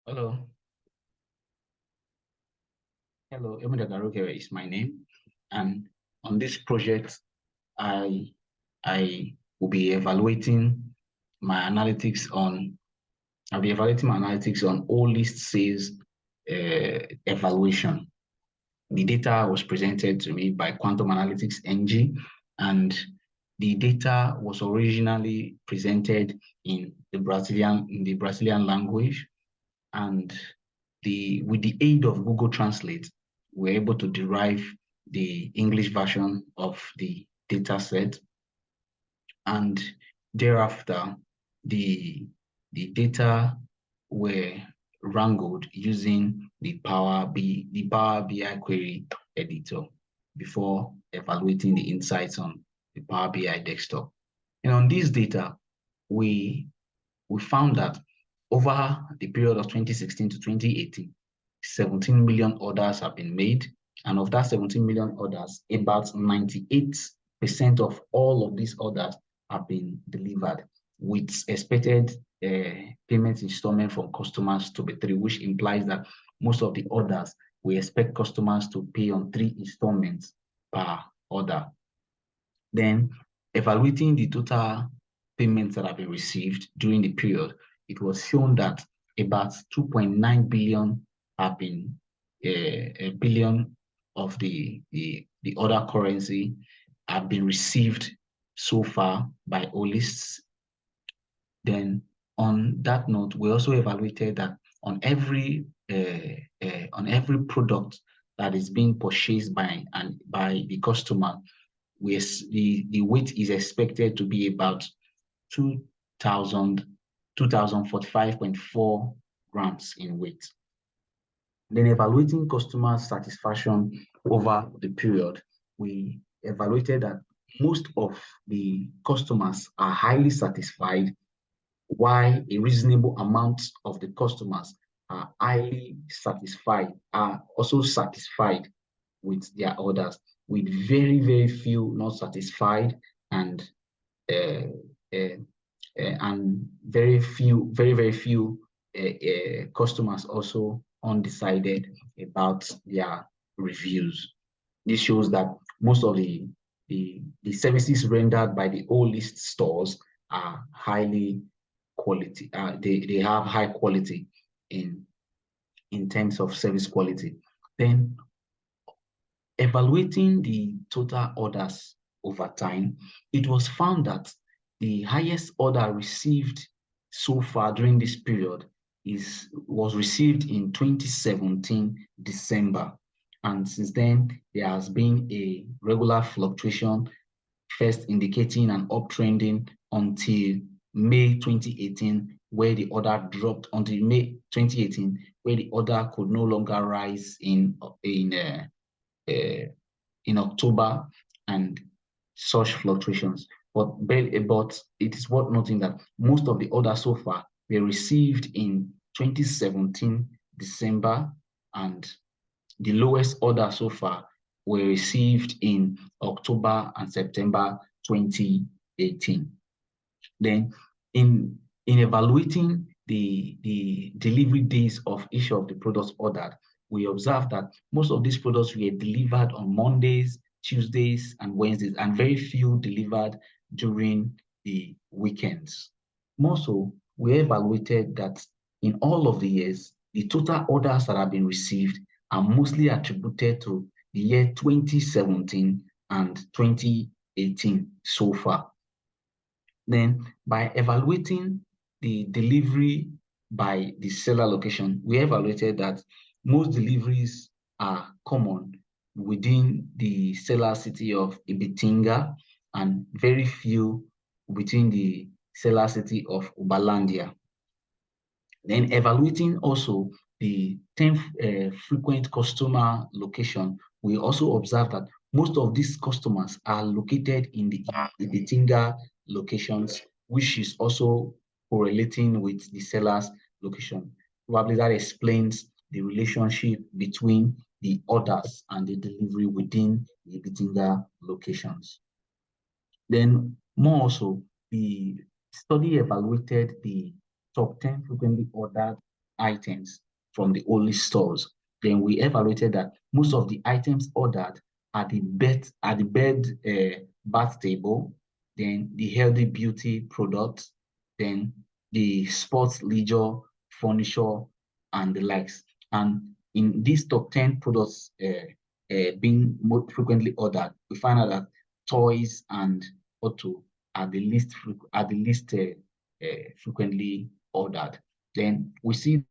Hello, hello. Emudagaroke is my name, and on this project, I I will be evaluating my analytics on. I'll be evaluating my analytics on all list sales evaluation. The data was presented to me by Quantum Analytics NG, and the data was originally presented in the Brazilian language, and with the aid of Google Translate, we're able to derive the English version of the data set. And thereafter, the, the data were wrangled using the Power BI query editor before evaluating the insights on the Power BI desktop. And on this data, we we found that over the period of 2016 to 2018, 17 million orders have been made. And of that 17 million orders, about 98% of all of these orders have been delivered with expected payment installment from customers to be 3, which implies that most of the orders, we expect customers to pay on 3 installments per order. Then, evaluating the total payments that have been received during the period, it was shown that about 2.9 billion have been a billion of the other currency have been received so far by all lists. Then on that note, we also evaluated that on every product that is being purchased by the customer, the weight is expected to be about 2045.4 grams in weight. Then evaluating customer satisfaction over the period, we evaluated that most of the customers are highly satisfied, while a reasonable amount of the customers are also satisfied with their orders, with very, very few not satisfied and uh, uh, and very, very few customers also undecided about their reviews. This shows that most of the services rendered by the old list stores are highly quality. They have high quality in terms of service quality. Then evaluating the total orders over time, it was found that the highest order received so far during this period was received in 2017 December, and since then there has been a regular fluctuation, first indicating an uptrending until May 2018, where the order dropped until May 2018, where the order could no longer rise in October and such fluctuations. But it is worth noting that most of the orders so far were received in 2017 December, and the lowest order so far were received in October and September 2018. Then in evaluating the delivery days of each of the products ordered, we observed that most of these products were delivered on Mondays, Tuesdays, and Wednesdays, and very few delivered during the weekends. More so, we evaluated that in all of the years, the total orders that have been received are mostly attributed to the year 2017 and 2018 so far. Then, by evaluating the delivery by the seller location, we evaluated that most deliveries are common within the seller city of Ibitinga and very few within the seller city of Ubalandia. Then evaluating also the 10 frequent customer location, we also observe that most of these customers are located in the Ibitinga locations, which is also correlating with the seller's location. Probably that explains the relationship between the orders and the delivery within the Ibitinga locations. Then more also, the study evaluated the top 10 frequently ordered items from the only stores. Then we evaluated that most of the items ordered are the bed bath table, then the healthy beauty products, then the sports leisure furniture and the likes. And in these top 10 products being most frequently ordered, we find out that toys and auto are the least frequently ordered. Then we see